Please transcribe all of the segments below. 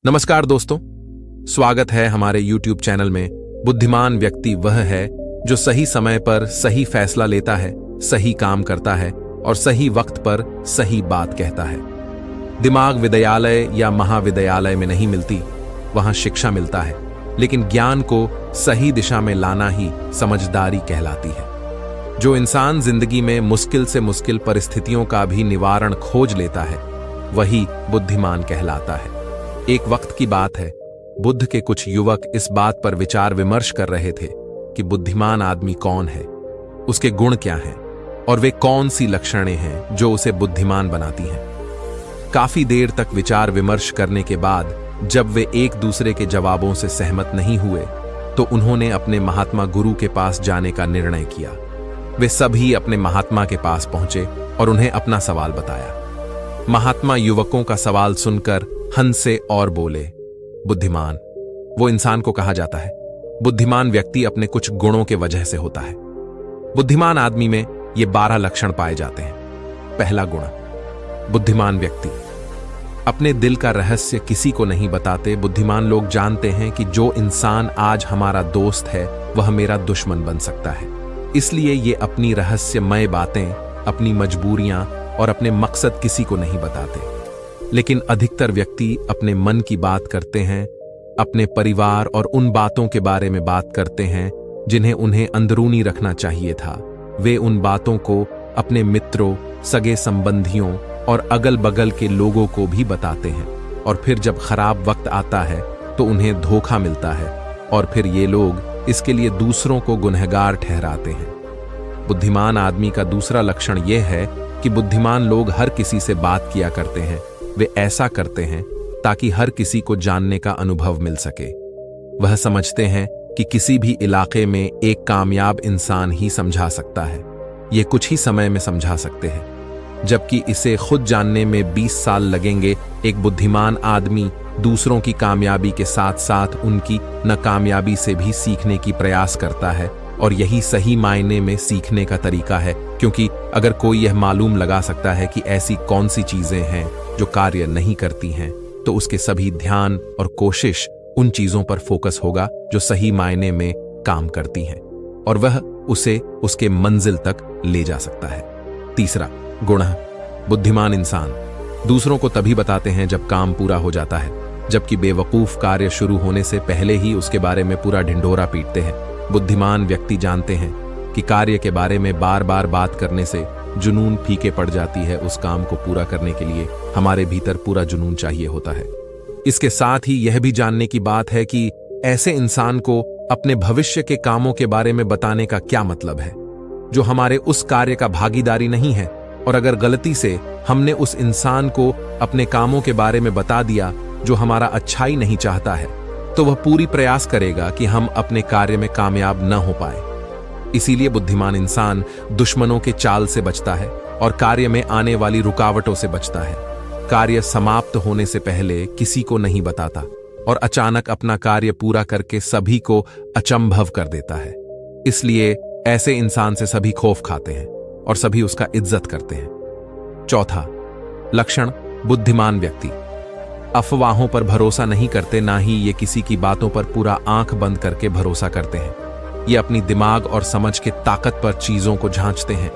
नमस्कार दोस्तों, स्वागत है हमारे YouTube चैनल में। बुद्धिमान व्यक्ति वह है जो सही समय पर सही फैसला लेता है, सही काम करता है और सही वक्त पर सही बात कहता है। दिमाग विद्यालय या महाविद्यालय में नहीं मिलती, वहां शिक्षा मिलता है, लेकिन ज्ञान को सही दिशा में लाना ही समझदारी कहलाती है। जो इंसान जिंदगी में मुश्किल से मुश्किल परिस्थितियों का भी निवारण खोज लेता है, वही बुद्धिमान कहलाता है। एक वक्त की बात है, बुद्ध के कुछ युवक इस बात पर विचार विमर्श कर रहे थे कि बुद्धिमान आदमी कौन है, उसके गुण क्या हैं और वे कौन सी लक्षणें हैं जो उसे बुद्धिमान बनाती हैं। काफी देर तक विचार विमर्श करने के बाद जब वे एक दूसरे के जवाबों से सहमत नहीं हुए, तो उन्होंने अपने महात्मा गुरु के पास जाने का निर्णय किया। वे सभी अपने महात्मा के पास पहुंचे और उन्हें अपना सवाल बताया। महात्मा युवकों का सवाल सुनकर हंसे और बोले, बुद्धिमान वो इंसान को कहा जाता है। बुद्धिमान व्यक्ति अपने कुछ गुणों के वजह से होता है। बुद्धिमान आदमी में ये 12 लक्षण पाए जाते हैं। पहला गुण, बुद्धिमान व्यक्ति अपने दिल का रहस्य किसी को नहीं बताते। बुद्धिमान लोग जानते हैं कि जो इंसान आज हमारा दोस्त है वह मेरा दुश्मन बन सकता है, इसलिए ये अपनी रहस्यमय बातें, अपनी मजबूरियां और अपने मकसद किसी को नहीं बताते। लेकिन अधिकतर व्यक्ति अपने मन की बात करते हैं, अपने परिवार और उन बातों के बारे में बात करते हैं जिन्हें उन्हें अंदरूनी रखना चाहिए था। वे उन बातों को अपने मित्रों, सगे संबंधियों और अगल बगल के लोगों को भी बताते हैं, और फिर जब खराब वक्त आता है तो उन्हें धोखा मिलता है और फिर ये लोग इसके लिए दूसरों को गुनहगार ठहराते हैं। बुद्धिमान आदमी का दूसरा लक्षण यह है कि बुद्धिमान लोग हर किसी से बात किया करते हैं। वे ऐसा करते हैं ताकि हर किसी को जानने का अनुभव मिल सके। वह समझते हैं कि किसी भी इलाके में एक कामयाब इंसान ही समझा सकता है, ये कुछ ही समय में समझा सकते हैं, जबकि इसे खुद जानने में 20 साल लगेंगे। एक बुद्धिमान आदमी दूसरों की कामयाबी के साथ साथ उनकी नाकामयाबी से भी सीखने की प्रयास करता है, और यही सही मायने में सीखने का तरीका है, क्योंकि अगर कोई यह मालूम लगा सकता है कि ऐसी कौन सी चीजें हैं जो कार्य नहीं करती हैं, तो उसके सभी ध्यान और कोशिश उन चीजों पर फोकस होगा जो सही मायने में काम करती हैं, और वह उसे उसके मंजिल तक ले जा सकता है। तीसरा गुण, बुद्धिमान इंसान दूसरों को तभी बताते हैं जब काम पूरा हो जाता है, जबकि बेवकूफ कार्य शुरू होने से पहले ही उसके बारे में पूरा ढिंढोरा पीटते हैं। बुद्धिमान व्यक्ति जानते हैं कि कार्य के बारे में बार बार बात करने से जुनून फीके पड़ जाती है। उस काम को पूरा करने के लिए हमारे भीतर पूरा जुनून चाहिए होता है। इसके साथ ही यह भी जानने की बात है कि ऐसे इंसान को अपने भविष्य के कामों के बारे में बताने का क्या मतलब है, जो हमारे उस कार्य का भागीदारी नहीं है। और अगर गलती से हमने उस इंसान को अपने कामों के बारे में बता दिया जो हमारा अच्छाई नहीं चाहता है, तो वह पूरी प्रयास करेगा कि हम अपने कार्य में कामयाब न हो पाए। इसीलिए बुद्धिमान इंसान दुश्मनों के चाल से बचता है और कार्य में आने वाली रुकावटों से बचता है। कार्य समाप्त होने से पहले किसी को नहीं बताता और अचानक अपना कार्य पूरा करके सभी को अचंभव कर देता है। इसलिए ऐसे इंसान से सभी खौफ खाते हैं और सभी उसका इज्जत करते हैं। चौथा लक्षण, बुद्धिमान व्यक्ति अफवाहों पर भरोसा नहीं करते, ना ही ये किसी की बातों पर पूरा आंख बंद करके भरोसा करते हैं। ये अपनी दिमाग और समझ के ताकत पर चीजों को जांचते हैं।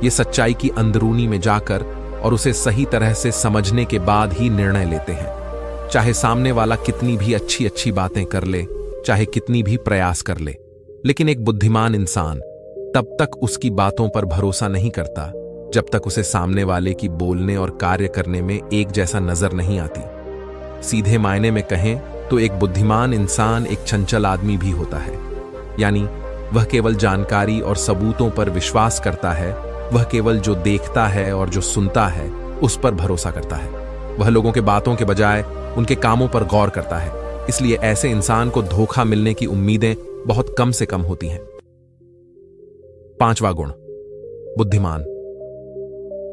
ये सच्चाई की अंदरूनी में जाकर और उसे सही तरह से समझने के बाद ही निर्णय लेते हैं, चाहे सामने वाला कितनी भी अच्छी अच्छी बातें कर ले, चाहे कितनी भी प्रयास कर ले। लेकिन एक बुद्धिमान इंसान तब तक उसकी बातों पर भरोसा नहीं करता जब तक उसे सामने वाले की बोलने और कार्य करने में एक जैसा नजर नहीं आती। सीधे मायने में कहें तो एक बुद्धिमान इंसान एक चंचल आदमी भी होता है, यानी वह केवल जानकारी और सबूतों पर विश्वास करता है। वह केवल जो देखता है और जो सुनता है उस पर भरोसा करता है। वह लोगों के बातों के बजाय उनके कामों पर गौर करता है। इसलिए ऐसे इंसान को धोखा मिलने की उम्मीदें बहुत कम से कम होती हैं। पांचवा गुण, बुद्धिमान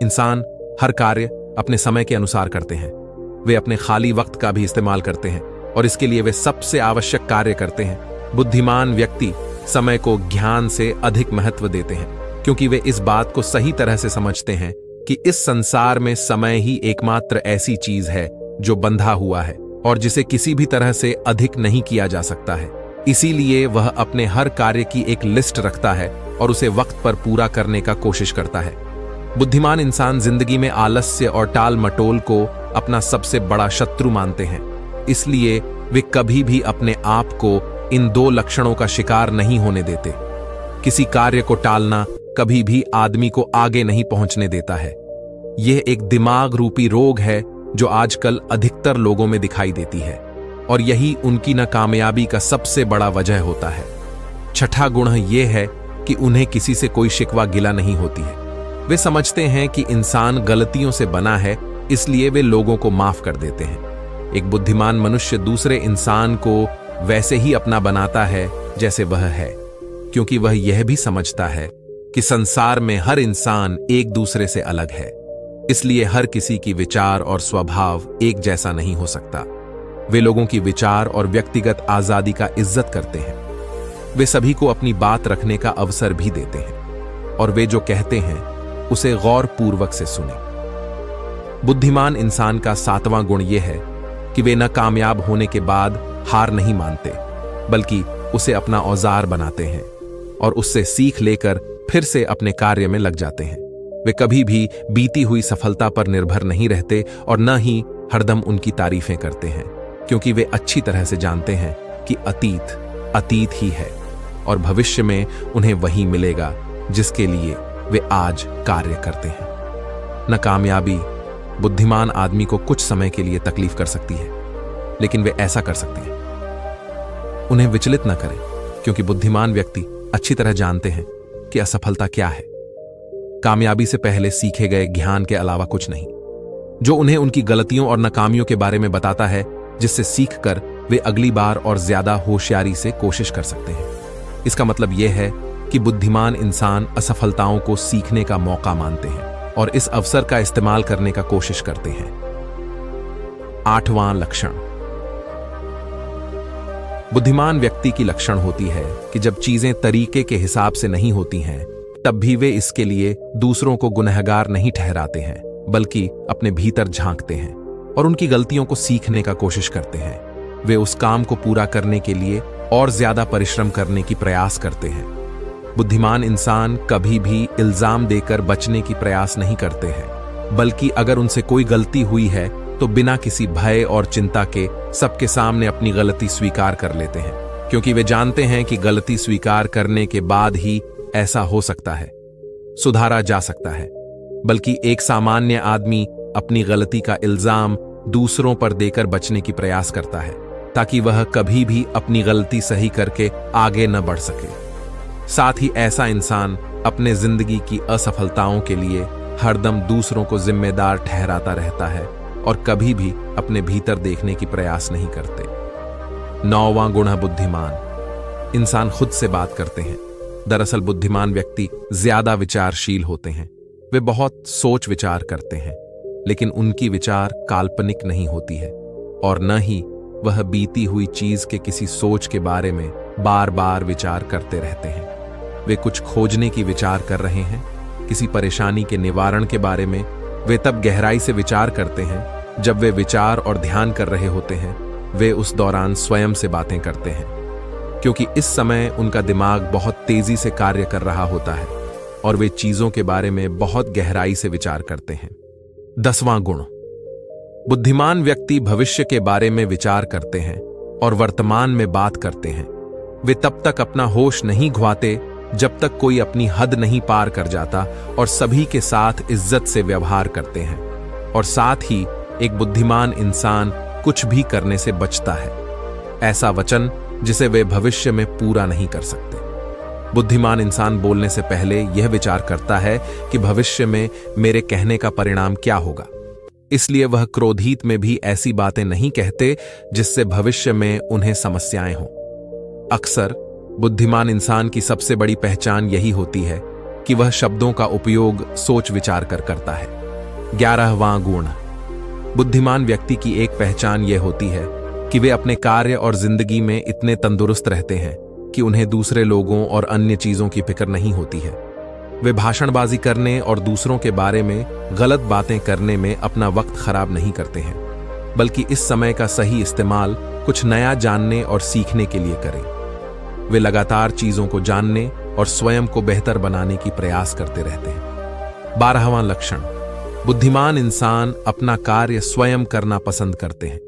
इंसान हर कार्य अपने समय के अनुसार करते हैं। वे अपने खाली वक्त का भी इस्तेमाल करते हैं और इसके लिए वे सबसे आवश्यक कार्य करते हैं। बुद्धिमान व्यक्ति समय को ज्ञान से अधिक महत्व देते हैं, क्योंकि वे इस बात को सही तरह से समझते हैं कि इस संसार में समय ही एकमात्र ऐसी चीज है जो बंधा हुआ है और जिसे किसी भी तरह से अधिक नहीं किया जा सकता है। इसीलिए वह अपने हर कार्य की एक लिस्ट रखता है और उसे वक्त पर पूरा करने का कोशिश करता है। बुद्धिमान इंसान जिंदगी में आलस्य और टाल मटोल को अपना सबसे बड़ा शत्रु मानते हैं। इसलिए वे कभी भी अपने आप को इन दो लक्षणों का शिकार नहीं होने देते। किसी कार्य को टालना कभी भी आदमी को आगे नहीं पहुंचने देता है। यह एक दिमाग रूपी रोग है जो आजकल अधिकतर लोगों में दिखाई देती है, और यही उनकी नाकामयाबी का सबसे बड़ा वजह होता है। छठा गुण यह है कि उन्हें किसी से कोई शिकवा गिला नहीं होती है। वे समझते हैं कि इंसान गलतियों से बना है, इसलिए वे लोगों को माफ कर देते हैं। एक बुद्धिमान मनुष्य दूसरे इंसान को वैसे ही अपना बनाता है जैसे वह है, क्योंकि वह यह भी समझता है कि संसार में हर इंसान एक दूसरे से अलग है। इसलिए हर किसी की विचार और स्वभाव एक जैसा नहीं हो सकता। वे लोगों की विचार और व्यक्तिगत आजादी का इज्जत करते हैं। वे सभी को अपनी बात रखने का अवसर भी देते हैं, और वे जो कहते हैं उसे गौर पूर्वक से सुने। बुद्धिमान इंसान का सातवां गुण यह है कि वे नाकामयाब होने के बाद हार नहीं मानते, बल्कि उसे अपना औजार बनाते हैं और उससे सीख लेकर फिर से अपने कार्य में लग जाते हैं। वे कभी भी बीती हुई सफलता पर निर्भर नहीं रहते और न ही हरदम उनकी तारीफें करते हैं, क्योंकि वे अच्छी तरह से जानते हैं कि अतीत अतीत ही है और भविष्य में उन्हें वही मिलेगा जिसके लिए वे आज कार्य करते हैं। नाकामयाबी बुद्धिमान आदमी को कुछ समय के लिए तकलीफ कर सकती है, लेकिन वे ऐसा कर सकती है। उन्हें विचलित न करें, क्योंकि बुद्धिमान व्यक्ति अच्छी तरह जानते हैं कि असफलता क्या है। कामयाबी से पहले सीखे गए ज्ञान के अलावा कुछ नहीं, जो उन्हें उनकी गलतियों और नाकामियों के बारे में बताता है, जिससे सीखकर वे अगली बार और ज्यादा होशियारी से कोशिश कर सकते हैं। इसका मतलब यह है कि बुद्धिमान इंसान असफलताओं को सीखने का मौका मानते हैं और इस अवसर का इस्तेमाल करने का कोशिश करते हैं। आठवां लक्षण, बुद्धिमान व्यक्ति की लक्षण होती है कि जब चीजें तरीके के हिसाब से नहीं होती हैं, तब भी वे इसके लिए दूसरों को गुनहगार नहीं ठहराते हैं, बल्कि अपने भीतर झांकते हैं और उनकी गलतियों को सीखने का कोशिश करते हैं। वे उस काम को पूरा करने के लिए और ज्यादा परिश्रम करने की प्रयास करते हैं। बुद्धिमान इंसान कभी भी इल्जाम देकर बचने की प्रयास नहीं करते हैं, बल्कि अगर उनसे कोई गलती हुई है तो बिना किसी भय और चिंता के सबके सामने अपनी गलती स्वीकार कर लेते हैं, क्योंकि वे जानते हैं कि गलती स्वीकार करने के बाद ही ऐसा हो सकता है, सुधारा जा सकता है। बल्कि एक सामान्य आदमी अपनी गलती का इल्जाम दूसरों पर देकर बचने की प्रयास करता है, ताकि वह कभी भी अपनी गलती सही करके आगे न बढ़ सके। साथ ही ऐसा इंसान अपने जिंदगी की असफलताओं के लिए हरदम दूसरों को जिम्मेदार ठहराता रहता है और कभी भी अपने भीतर देखने की प्रयास नहीं करते। नौवां गुण है बुद्धिमान इंसान खुद से बात करते हैं। दरअसल बुद्धिमान व्यक्ति ज्यादा विचारशील होते हैं। वे बहुत सोच विचार करते हैं, लेकिन उनकी विचार काल्पनिक नहीं होती है और न ही वह बीती हुई चीज के किसी सोच के बारे में बार बार विचार करते रहते हैं। वे कुछ खोजने की विचार कर रहे हैं, किसी परेशानी के निवारण के बारे में वे तब गहराई से विचार करते हैं जब वे विचार और ध्यान कर रहे होते हैं। वे उस दौरान स्वयं से बातें करते हैं, क्योंकि इस समय उनका दिमाग बहुत तेजी से कार्य कर रहा होता है और वे चीजों के बारे में बहुत गहराई से विचार करते हैं। 10वां गुण, बुद्धिमान व्यक्ति भविष्य के बारे में विचार करते हैं और वर्तमान में बात करते हैं। वे तब तक अपना होश नहीं गंवाते जब तक कोई अपनी हद नहीं पार कर जाता और सभी के साथ इज्जत से व्यवहार करते हैं। और साथ ही एक बुद्धिमान इंसान कुछ भी करने से बचता है, ऐसा वचन जिसे वे भविष्य में पूरा नहीं कर सकते। बुद्धिमान इंसान बोलने से पहले यह विचार करता है कि भविष्य में मेरे कहने का परिणाम क्या होगा। इसलिए वह क्रोधित में भी ऐसी बातें नहीं कहते जिससे भविष्य में उन्हें समस्याएं हों। अक्सर बुद्धिमान इंसान की सबसे बड़ी पहचान यही होती है कि वह शब्दों का उपयोग सोच विचार कर करता है। 11वां गुण, बुद्धिमान व्यक्ति की एक पहचान यह होती है कि वे अपने कार्य और जिंदगी में इतने तंदुरुस्त रहते हैं कि उन्हें दूसरे लोगों और अन्य चीजों की फिक्र नहीं होती है। वे भाषणबाजी करने और दूसरों के बारे में गलत बातें करने में अपना वक्त खराब नहीं करते हैं। बल्कि इस समय का सही इस्तेमाल कुछ नया जानने और सीखने के लिए करें। वे लगातार चीजों को जानने और स्वयं को बेहतर बनाने की प्रयास करते रहते हैं। 12वां लक्षण, बुद्धिमान इंसान अपना कार्य स्वयं करना पसंद करते हैं।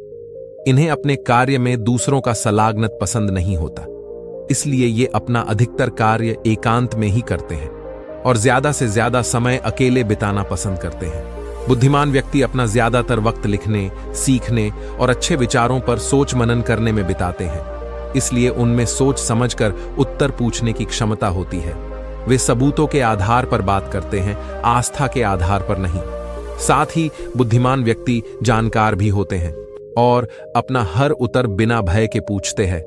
इन्हें अपने कार्य में दूसरों का सलागनत पसंद नहीं होता, इसलिए ये अपना अधिकतर कार्य एकांत में ही करते हैं और ज्यादा से ज्यादा समय अकेले बिताना पसंद करते हैं। बुद्धिमान व्यक्ति अपना ज्यादातर वक्त लिखने, सीखने और अच्छे विचारों पर सोच मनन करने में बिताते हैं, इसलिए उनमें सोच समझकर उत्तर पूछने की क्षमता होती है। वे सबूतों के आधार पर बात करते हैं, आस्था के आधार पर नहीं। साथ ही बुद्धिमान व्यक्ति जानकार भी होते हैं और अपना हर उत्तर बिना भय के पूछते हैं।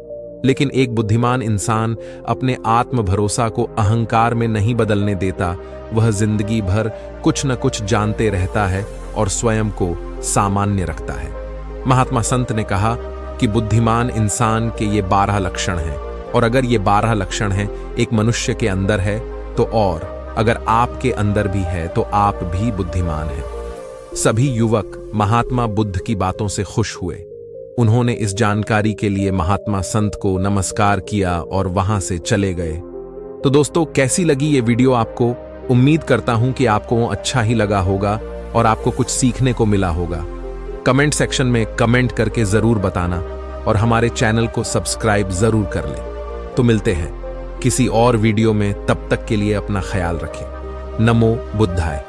लेकिन एक बुद्धिमान इंसान अपने आत्म भरोसा को अहंकार में नहीं बदलने देता। वह जिंदगी भर कुछ न कुछ जानते रहता है और स्वयं को सामान्य रखता है। महात्मा संत ने कहा कि बुद्धिमान इंसान के ये 12 लक्षण हैं, और अगर ये 12 लक्षण हैं एक मनुष्य के अंदर है तो और अगर आपके अंदर भी है तो आप भी बुद्धिमान हैं। सभी युवक महात्मा बुद्ध की बातों से खुश हुए। उन्होंने इस जानकारी के लिए महात्मा संत को नमस्कार किया और वहां से चले गए। तो दोस्तों, कैसी लगी ये वीडियो आपको? उम्मीद करता हूं कि आपको अच्छा ही लगा होगा और आपको कुछ सीखने को मिला होगा। कमेंट सेक्शन में कमेंट करके जरूर बताना और हमारे चैनल को सब्सक्राइब जरूर कर लें। तो मिलते हैं किसी और वीडियो में, तब तक के लिए अपना ख्याल रखें। नमो बुद्धाय।